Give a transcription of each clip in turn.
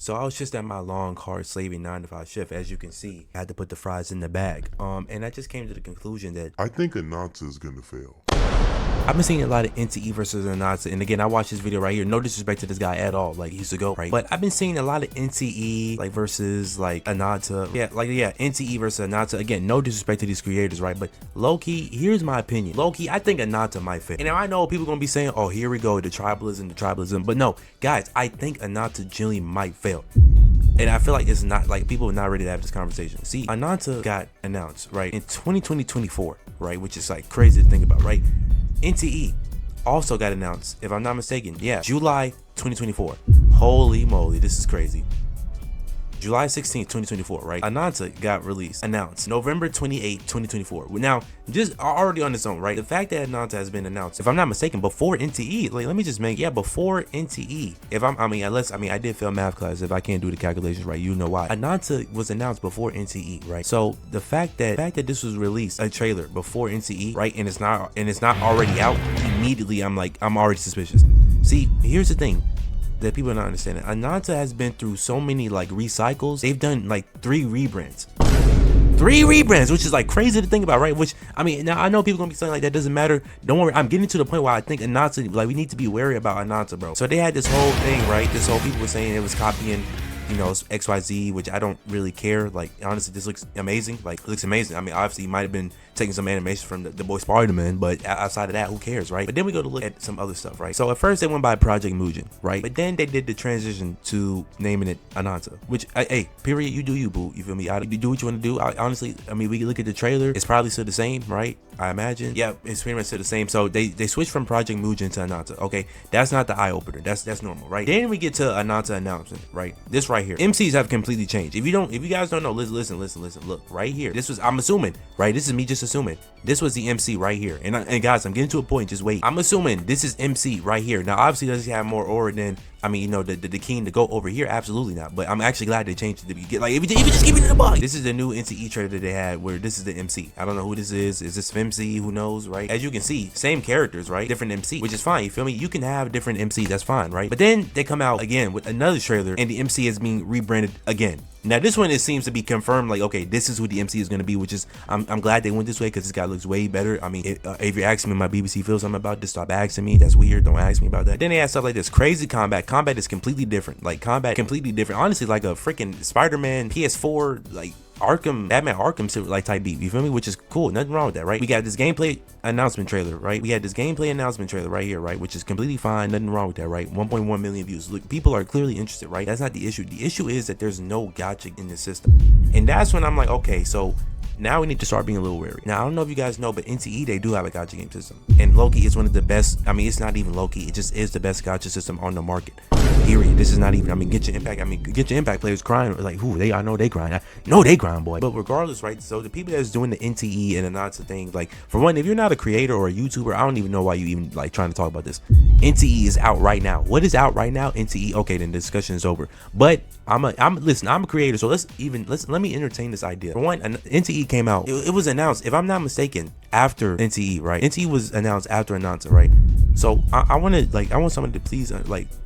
So I was just at my long, hard slaving 9 to 5 shift. As you can see, I had to put the fries in the bag. And I just came to the conclusion that I think Ananta is gonna fail. I've been seeing a lot of NTE versus Anata, and again, I watched this video right here. No disrespect to this guy at all, like he's the GOAT, right? But I've been seeing a lot of NTE like versus like Anata, NTE versus Anata. Again, no disrespect to these creators, right? But low key, here's my opinion. Low key, I think Anata might fail. And now I know people gonna be saying, "Oh, here we go, the tribalism." But no, guys, I think Anata genuinely might fail. And I feel like it's not like people are not ready to have this conversation. See, Ananta got announced right in 2024, right? Which is like crazy to think about, right? NTE also got announced, if I'm not mistaken, July 2024. Holy moly, this is crazy. July 16th, 2024, right? Ananta got announced November 28th, 2024. Now, just already on its own, right? The fact that Ananta has been announced, if I'm not mistaken, before NTE, like let me just make, before NTE. I did fail math class. If I can't do the calculations right, you know why. Ananta was announced before NTE, right? So the fact that this was released, a trailer before NTE, right? And it's not already out, immediately I'm already suspicious. See, here's the thing that people are not understanding. Ananta has been through so many like recycles. They've done like 3 rebrands, which is like crazy to think about, right? Which I mean, now I know people gonna be saying like that doesn't matter. Don't worry, I'm getting to the point where I think Ananta, like we need to be wary about Ananta, bro. So they had this whole thing, right? This whole people were saying it was copying, you know, XYZ, which I don't really care. Like honestly, this looks amazing. Like it looks amazing. I mean, obviously, you might have been taking some animation from the boy Spider-Man, but outside of that, who cares, right? But then we go to look at some other stuff, right? So at first they went by Project Mugen, right? But then they did the transition to naming it Ananta, which, hey, period, you do you, boo. You feel me? You do what you want to do. Honestly, I mean, we can look at the trailer. It's probably still the same, right? I imagine. Yeah, it's pretty much still the same. So they switched from Project Mugen to Ananta. Okay, that's not the eye opener. That's normal, right? Then we get to Ananta announcement, right? This right here. MCs have completely changed. If you guys don't know, listen. Look, right here. This was, I'm assuming, right? This is me just assuming. This was the MC right here. And guys, I'm getting to a point. Just wait. I'm assuming this is MC right here. Now, obviously, does he have more aura than, I mean, you know, the king to go over here? Absolutely not. But I'm actually glad they changed it to be like, if you just keep it in the box. This is the new NTE trailer that they had where this is the MC. I don't know who this is. Is this MC? Who knows, right? As you can see, same characters, right? Different MC, which is fine. You feel me? You can have different MCs. That's fine, right? But then they come out again with another trailer and the MC is being rebranded again. Now this one, it seems to be confirmed, like, okay, this is who the MC is going to be, which is, I'm glad they went this way because this guy looks way better. I mean, if you're asking me my BBC feels something about this, stop asking me. That's weird. Don't ask me about that. Then they had stuff like this crazy combat. Combat is completely different. Like combat completely different. Honestly, like a freaking Spider-Man PS4, like Batman Arkham like type beat, you feel me? Which is cool, nothing wrong with that, right? We got this gameplay announcement trailer, right? We had this gameplay announcement trailer right here, right? Which is completely fine, nothing wrong with that, right? 1.1 million views. Look, people are clearly interested, right? That's not the issue. The issue is that there's no gacha in the system, and that's when I'm like, okay, so now we need to start being a little wary. Now, I don't know if you guys know, but NTE, they do have a gacha game system. And Loki is one of the best. I mean, it's not even Loki. It just is the best gacha system on the market. Period. This is not even, I mean, Get Your Impact players crying. Like, I know they grind. I know they grind, boy. But regardless, right? So the people that's doing the NTE and the Anata thing, like, for one, if you're not a creator or a YouTuber, I don't even know why you even, like, trying to talk about this. NTE is out right now. What is out right now? NTE. Okay, then the discussion is over. But listen, I'm a creator, so let me entertain this idea. For one, NTE came out. It was announced, if I'm not mistaken, after NTE, right? NTE was announced after Ananta, right? So I want someone to please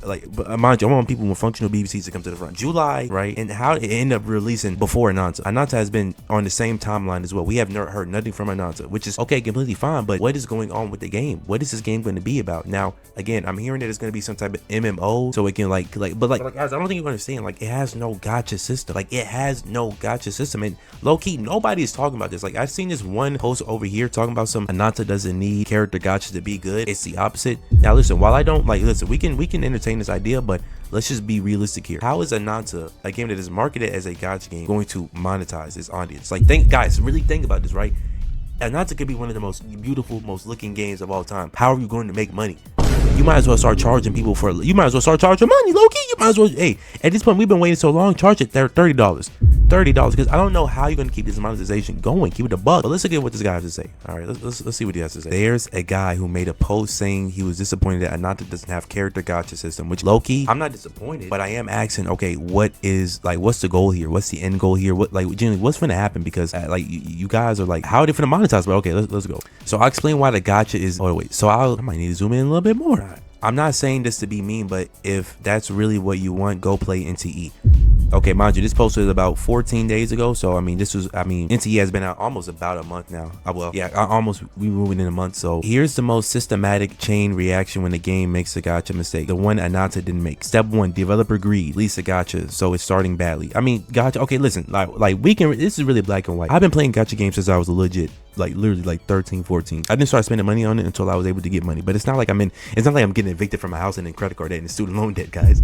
but mind you, I want people with functional BBCs to come to the front. July, right? And how it ended up releasing before Ananta. Ananta has been on the same timeline as well. We have heard nothing from Ananta, which is okay, completely fine. But what is going on with the game? What is this game going to be about? Now, again, I'm hearing that it's going to be some type of MMO, so it can but guys, I don't think you understand. Like, it has no gacha system. Like, it has no gacha system. And low key, nobody is talking about this. Like, I've seen this one post over here talking about some Ananta doesn't need character gacha to be good. It's the opposite. Now, listen, while I don't we can entertain this idea, but let's just be realistic here. How is Ananta, a game that is marketed as a gacha game, going to monetize its audience? Like, guys, really think about this, right? Ananta could be one of the most beautiful, most looking games of all time. How are you going to make money? You might as well start charging people for. You might as well start charging money, low key. You might as well. Hey, at this point, we've been waiting so long. Charge it $30. Because I don't know how you're gonna keep this monetization going. Keep it a buck. But let's look at what this guy has to say. All right, let's see what he has to say. There's a guy who made a post saying he was disappointed that Ananta doesn't have character gacha system. Which low key, I'm not disappointed, but I am asking, okay, what's the goal here? What's the end goal here? Generally, what's gonna happen? Because you guys are like, how are they gonna monetize? But okay, let's go. So I'll explain why the gacha is. Oh wait, so I might need to zoom in a little bit more. I'm not saying this to be mean, but if that's really what you want, go play NTE. Okay, mind you, this post was about 14 days ago. So I mean, NTE has been out almost about a month now. Well, yeah, almost, we moving in a month. So here's the most systematic chain reaction when the game makes a gacha mistake. The one Ananta didn't make. Step 1, developer greed leads to gacha, so it's starting badly. I mean, gacha. Okay, listen, like we can. This is really black and white. I've been playing gacha games since I was legit, like literally like 13, 14. I didn't start spending money on it until I was able to get money. But it's not like it's not like I'm getting evicted from a house and then credit card debt and student loan debt, guys.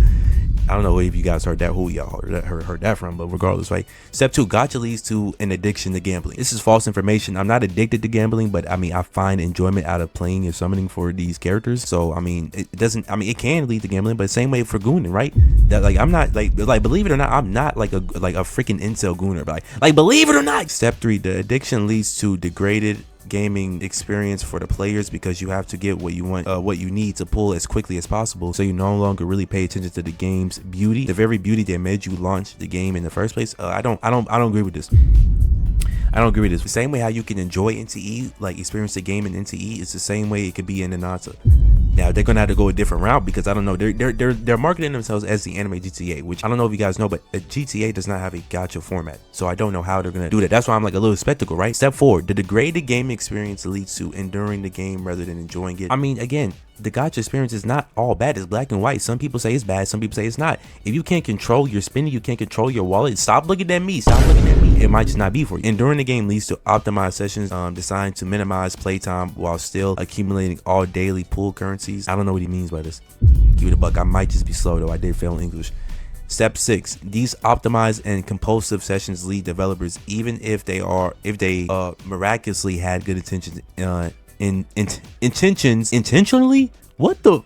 I don't know if you guys heard that, who y'all heard that from, but regardless, right? Step 2, gacha leads to an addiction to gambling. This is false information. I'm not addicted to gambling, but I mean, I find enjoyment out of playing and summoning for these characters. So I mean, it can lead to gambling, but same way for gooning, right? That like I'm not like believe it or not, I'm not like a freaking incel gooner, but like believe it or not. Step 3, the addiction leads to degraded gaming experience for the players because you have to get what you want, what you need to pull as quickly as possible, so you no longer really pay attention to the game's beauty, the very beauty that made you launch the game in the first place. I don't agree with this. I don't agree with this. The same way how you can enjoy NTE, like experience the game in NTE, it's the same way it could be in Ananta. Now they're gonna have to go a different route because I don't know. They're marketing themselves as the anime GTA, which I don't know if you guys know, but a GTA does not have a gacha format, so I don't know how they're gonna do that. That's why I'm like a little skeptical, right? Step 4, the degraded game experience leads to enduring the game rather than enjoying it. I mean, again, the gacha experience is not all bad. It's black and white. Some people say it's bad, some people say it's not. If you can't control your spending, you can't control your wallet, stop looking at me. Stop looking at me. It might just not be for you. Enduring the game leads to optimized sessions designed to minimize playtime while still accumulating all daily pool currencies. I don't know what he means by this. Give it a buck. I might just be slow though. I did fail English. Step 6, these optimized and compulsive sessions lead developers, even if they miraculously had good intentions, intentionally. What the?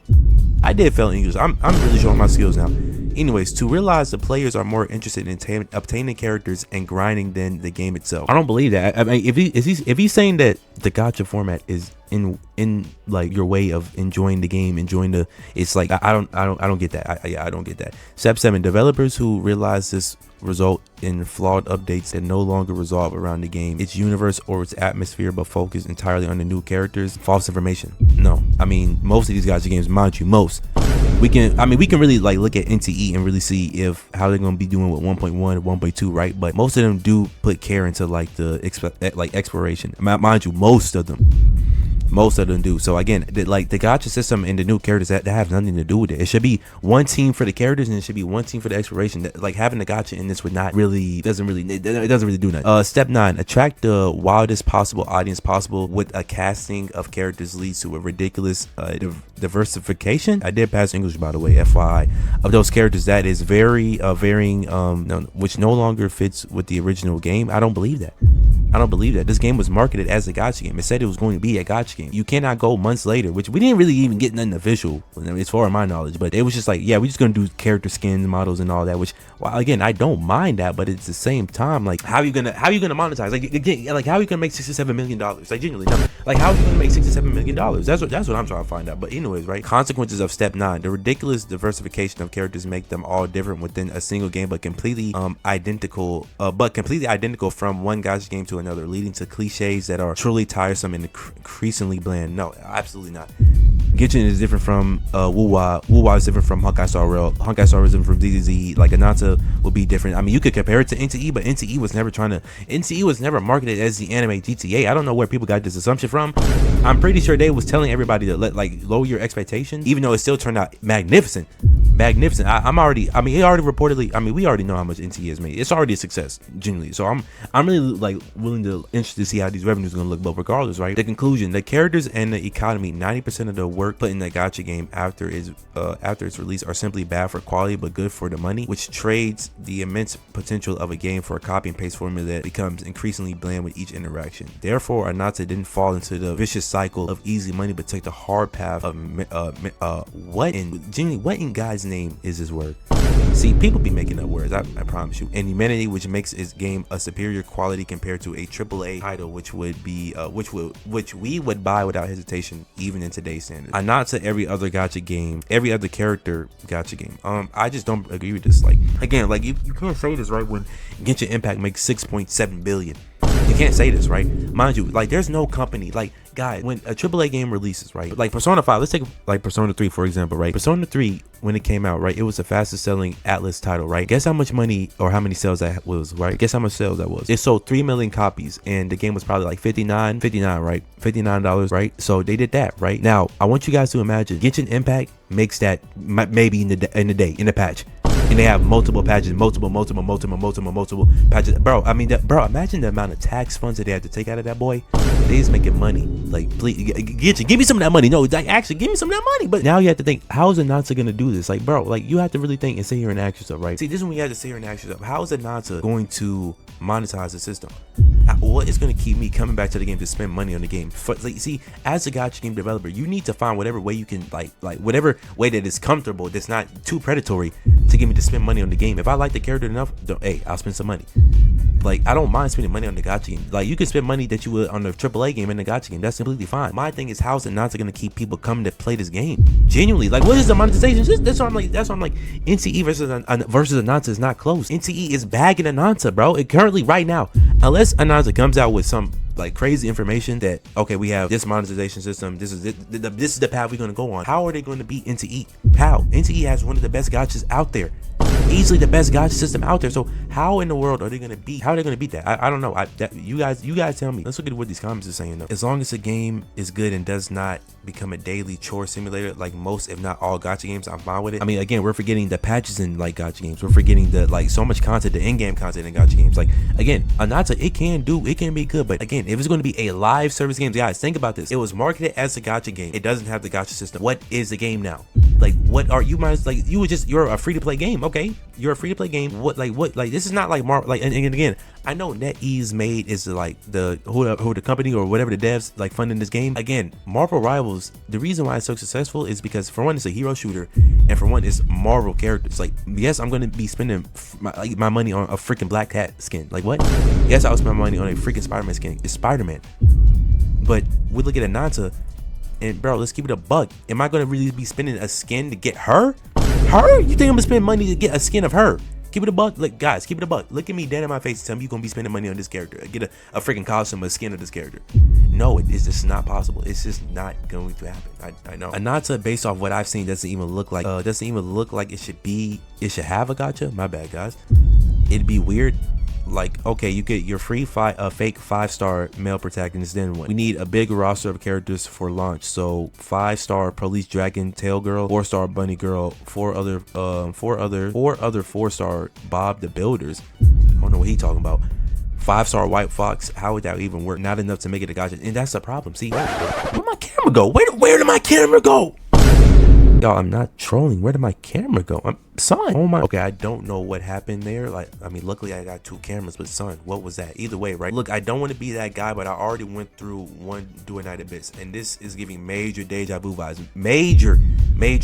I did fail English. I'm really showing my skills now. Anyways, to realize the players are more interested in obtaining characters and grinding than the game itself. I don't believe that. I mean, if he's saying that the gacha format is in like your way of enjoying the game, it's like I don't get that. I don't get that. Step 7, developers who realize this result in flawed updates that no longer resolve around the game, its universe or its atmosphere, but focus entirely on the new characters. False information. No, I mean, most of these gacha games, mind you, we can really like look at NTE and really see if how they're gonna be doing with 1.1 or 1.2, right? But most of them do put care into like the exploration. Mind you, most of them do. So again, the gacha system and the new characters that have nothing to do with it. It should be one team for the characters and it should be one team for the exploration. Like having the gacha in this would not really it doesn't really do nothing. Step 9, attract the wildest possible audience possible with a casting of characters leads to a ridiculous diversification. I did pass English, by the way, FYI, of those characters that is very varying, which no longer fits with the original game. I don't believe that. This game was marketed as a gacha game. It said it was going to be a gacha game. You cannot go months later, which we didn't really even get nothing official as far as my knowledge, but it was just like, yeah, we're just gonna do character skins, models, and all that, which, well, again, I don't mind that, but it's the same time, like, how are you gonna monetize? Like, again, like, how are you gonna make $67 million? Like, genuinely, no. Like, how are you gonna make $67 million? That's what I'm trying to find out. But anyways, right? Consequences of step 9, the ridiculous diversification of characters make them all different within a single game, but completely identical from one gacha game to another, leading to cliches that are truly tiresome and increasingly bland. No, absolutely not. Genshin is different from Wuwa. Wuwa is different from Honkai Star Rail. Honkai Star is different from ZZZ. Like, Ananta will be different. I mean, you could compare it to NTE, but NTE was never marketed as the anime GTA. I don't know where people got this assumption from. I'm pretty sure they was telling everybody to lower your expectations, even though it still turned out magnificent. We already know how much NTE has made. It's already a success, genuinely. So I'm really interested to see how these revenues are gonna look. But regardless, right? The conclusion: the characters and the economy, 90% of the work put in the gacha game after its release are simply bad for quality but good for the money, which trades the immense potential of a game for a copy and paste formula that becomes increasingly bland with each interaction. Therefore, Anata didn't fall into the vicious cycle of easy money, but took the hard path of what in God's name is this word? See, people be making up words, I promise you. And humanity, which makes its game a superior quality compared to a AAA title, which would be which we would buy without hesitation, even in today's standards. Anata, every other character gacha game. I just don't agree with this. Like, again, like you can't say this, right, when Genshin Impact makes 6.7 billion. You can't say this, right? Mind you, like there's no company, like guys, when a AAA game releases, right? Like Persona 5, let's take like Persona 3 for example, right? Persona 3, when it came out, right, it was the fastest selling Atlas title, right? Guess how much money or how many sales that was, right? Guess how much sales that was. It sold 3 million copies and the game was probably like 59, right? $59, right? So they did that, right? Now I want you guys to imagine Genshin Impact makes that maybe in the patch. And they have multiple patches, multiple patches. Bro, I mean, bro, imagine the amount of tax funds that they had to take out of that boy. They just making money. Like, please, give me some of that money. No, like, actually, give me some of that money. But now you have to think, how is Ananta going to do this? Like, bro, like, you have to really think and sit here and ask yourself, right? See, this is when you have to sit here and ask yourself, how is Ananta going to monetize the system? What is going to keep me coming back to the game to spend money on the game? Like, see, as a gacha game developer, you need to find whatever way you can, like whatever way that is comfortable, that's not too predatory to get me to spend money on the game. If I like the character enough, hey, I'll spend some money. Like, I don't mind spending money on the gacha game. Like, you can spend money that you would on the AAA game in the gacha game. That's completely fine. My thing is, how is it not going to keep people coming to play this game? Genuinely, like, what is the monetization? That's why I'm like, NTE versus Ananta is not close. NTE is bagging Ananta, bro. It currently, right now, unless Ananta comes out with some like crazy information that, okay, we have this monetization system, this is the path we're going to go on. How are they going to beat NTE? How? NTE has one of the best gachas out there, easily the best gacha system out there. So how in the world are they going to beat? How are they going to beat that? I don't know. You guys tell me. Let's look at what these comments are saying though. As long as the game is good and does not become a daily chore simulator like most, if not all, gacha games, I'm fine with it. I mean, again, we're forgetting the patches in like gacha games. We're forgetting the like so much content, the in-game content in gacha games. Like, again, Anata, it can be good, but again, if it's going to be a live service game, guys, think about this. It was marketed as a gacha game. It doesn't have the gacha system. What is the game now? Like, what are you guys like? You're a free to play game. Okay, you're a free to play game. What this is not like and again, I know NetEase made is like who the company or whatever the devs like funding this game. Again, Marvel Rivals, the reason why it's so successful is because for one, it's a hero shooter, and for one, it's Marvel characters. Like, yes, I'm gonna be spending my money on a freaking Black Cat skin. Like, what? Yes, I'll spend my money on a freaking Spider-Man skin. It's Spider-Man. But we look at Ananta, and bro, let's keep it a buck. Am I gonna really be spending a skin to get her? You think I'm gonna spend money to get a skin of her? Keep it a buck. Look, guys, keep it a buck. Look at me dead in my face and tell me you're gonna be spending money on this character. Get a freaking costume, a skin of this character. No, it's just not possible. It's just not going to happen. I know. Ananta, based off what I've seen, doesn't even look like it should have a gacha. My bad, guys. It'd be weird. Like, okay, you get your free fake 5-star male protagonist, then what? We need a big roster of characters for launch. So 5-star police dragon tail girl, 4-star bunny girl, 4 other 4-star Bob the Builders. I don't know what he talking about. 5-star white fox. How would that even work? Not enough to make it a gacha, and that's the problem. See, where'd my camera go? Where did my camera go? Y'all, I'm not trolling. Where did my camera go? Son, oh my. Okay, I don't know what happened there. Like, I mean, luckily I got 2 cameras, but son, what was that? Either way, right? Look, I don't want to be that guy, but I already went through one Do It Night Abyss, and this is giving major deja vu vibes. Major,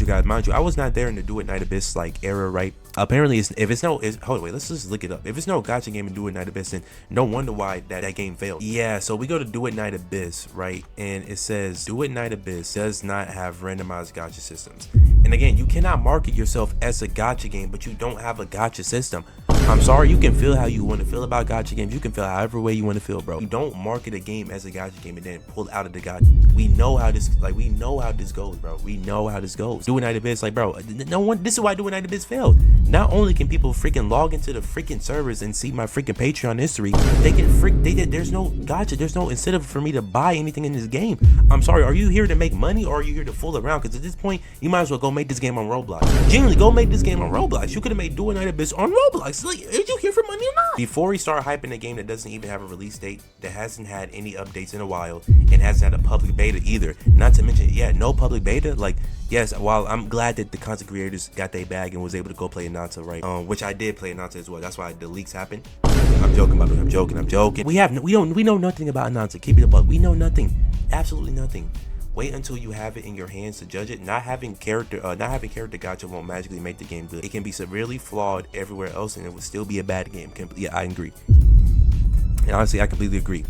guys. Mind you, I was not there in the Do It Night Abyss like era, right? Apparently, hold on, wait, let's just look it up. If it's no gacha game in Do It Night Abyss, then no wonder why that game failed. Yeah, so we go to Do It Night Abyss, right? And it says Do It Night Abyss does not have randomized gacha systems. And again, you cannot market yourself as a gacha game, but you don't have a gacha system. I'm sorry, you can feel how you want to feel about gacha games. You can feel however way you want to feel, bro. You don't market a game as a gacha game and then pull out of the gacha. We know how this goes, bro. We know how this goes. Do It Night Abyss, like, bro, this is why Do It Night Abyss failed. Not only can people freaking log into the freaking servers and see my freaking Patreon history, there's no gacha, there's no incentive for me to buy anything in this game. I'm sorry, are you here to make money or are you here to fool around? Because at this point, you might as well go make this game on Roblox. Genuinely, go make this game on Roblox. You could have made Do It Night Abyss on Roblox. Like, are you here for money or not? Before we start hyping a game that doesn't even have a release date, that hasn't had any updates in a while, and hasn't had a public beta either. Not to mention, yeah, no public beta. Like, yes, while I'm glad that the content creators got their bag and was able to go play Ananta, right? Which I did play Ananta as well. That's why the leaks happened. I'm joking, by the way. I'm joking. We know nothing about Ananta. Keep it a buck. We know nothing. Absolutely nothing. Wait until you have it in your hands to judge it. Not having character gacha won't magically make the game good. It can be severely flawed everywhere else, and it would still be a bad game. Yeah, I agree. And honestly, I completely agree.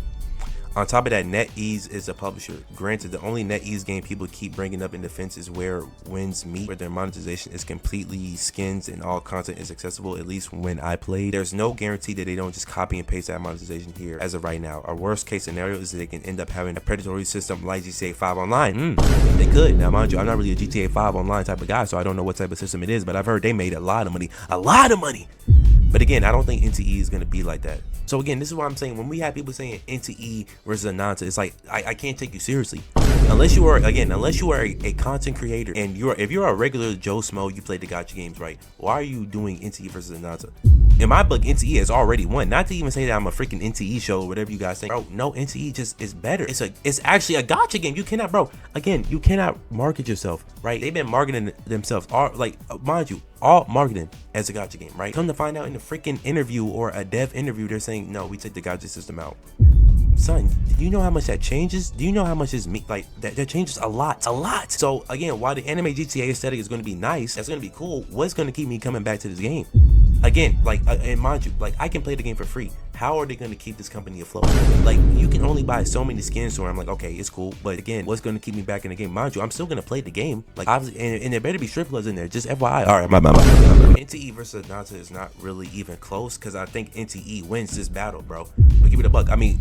On top of that, NetEase is a publisher. Granted, the only NetEase game people keep bringing up in defense is where Wins Meet, where their monetization is completely skins and all content is accessible, at least when I played. There's no guarantee that they don't just copy and paste that monetization here as of right now. Our worst case scenario is that they can end up having a predatory system like GTA 5 Online. They could. Now, mind you, I'm not really a GTA 5 Online type of guy, so I don't know what type of system it is, but I've heard they made a lot of money. A lot of money! But again, I don't think NTE is going to be like that. So again, this is what I'm saying. When we have people saying NTE versus Ananta, it's like, I can't take you seriously. Unless you are a content creator and if you're a regular Joe Smo, you play the Gacha games, right? Why are you doing NTE versus Ananta? In my book, NTE has already won. Not to even say that I'm a freaking NTE show or whatever you guys think. Bro, no, NTE just is better. It's actually a Gacha game. You cannot, bro. Again, you cannot market yourself, right? They've been marketing themselves, mind you, all marketing as a Gacha game, right? Come to find out in a freaking interview or a dev interview, they're saying, no, we took the Gacha system out. Son, do you know how much that changes? Do you know how much is that changes a lot? So again, while the anime GTA aesthetic is going to be nice, that's going to be cool, what's going to keep me coming back to this game? Again, and mind you, I can play the game for free. How are they going to keep this company afloat? Like, you can only buy so many skins, so I'm like, okay, it's cool, but again, what's going to keep me back in the game? Mind you, I'm still going to play the game, like, obviously, and there better be strip clubs in there, just FYI. All right, my NTE versus Ananta is not really even close, because I think NTE wins this battle, bro. But give it a buck. I mean,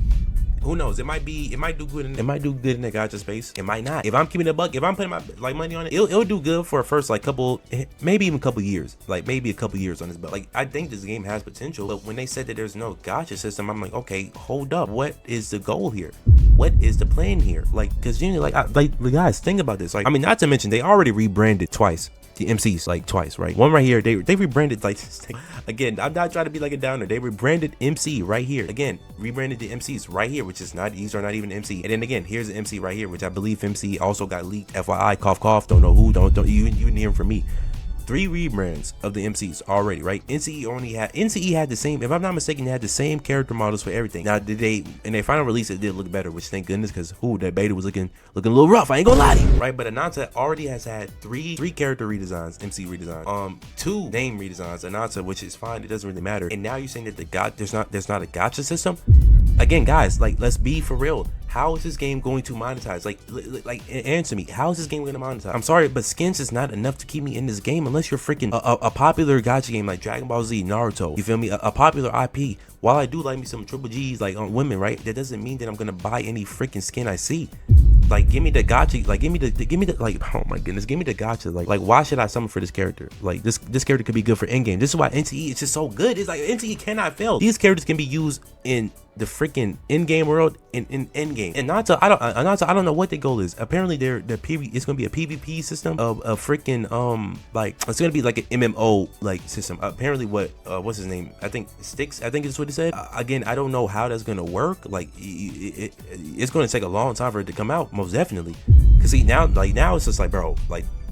who knows? It might do good in the Gacha space. It might not. If I'm keeping it a buck, if I'm putting my money on it, it'll do good for a first couple, maybe even couple years. Maybe a couple years on this belt. I think this game has potential. But when they said that there's no Gacha system, I'm like, okay, hold up. What is the goal here? What is the plan here? Cause you know, guys, think about this. I mean, not to mention they already rebranded twice. The MCs twice, right? One right here, they rebranded again, I'm not trying to be like a downer. They rebranded MC right here. Again, rebranded the MCs right here, which is not, these are not even MC. And then again, here's the MC right here, which I believe MC also got leaked. FYI, cough cough, don't know who, don't you didn't hear from me. 3 rebrands of the MCs already, right? NTE had the same, if I'm not mistaken, they had the same character models for everything. Now, in their final release, it did look better, which thank goodness, because that beta was looking a little rough. I ain't gonna lie to you, right? But Ananta already has had three character redesigns, MC redesigns, 2 name redesigns, Ananta, which is fine, it doesn't really matter. And now you're saying that there's not a Gacha system? Again, guys, let's be for real. How is this game going to monetize? Answer me. How is this game going to monetize? I'm sorry, but skins is not enough to keep me in this game unless you're freaking a popular Gacha game like Dragon Ball Z, Naruto. You feel me? A popular IP. While I do like me some Triple G's on women, right? That doesn't mean that I'm gonna buy any freaking skin I see. Give me the Gacha. Give me the oh my goodness, give me the Gacha. Why should I summon for this character? This character could be good for endgame. This is why NTE is just so good. It's NTE cannot fail. These characters can be used in the freaking in-game world and in endgame. And Ananta, I don't know what the goal is. Apparently it's gonna be a PvP system of a freaking it's gonna be like an MMO system. Apparently what's his name? I think Sticks, I think is what he said. Again, I don't know how that's gonna work. It's gonna take a long time for it to come out, most definitely. Cause see now it's just bro,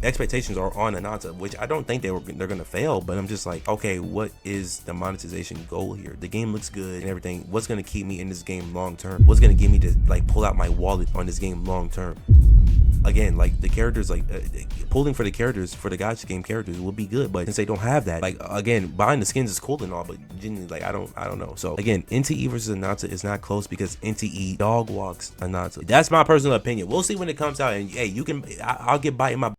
expectations are on Ananta, which I don't think they're gonna fail, but I'm just okay, what is the monetization goal here? The game looks good and everything. What's gonna keep me in this game long term? What's gonna get me to pull out my wallet on this game long term? Again, the characters, pulling for the characters, for the Gacha game characters will be good, but since they don't have that, again, buying the skins is cool and all, but genuinely, I don't know. So again, NTE versus Ananta is not close because NTE dog walks Ananta. That's my personal opinion. We'll see when it comes out, and hey, I'll get bite in my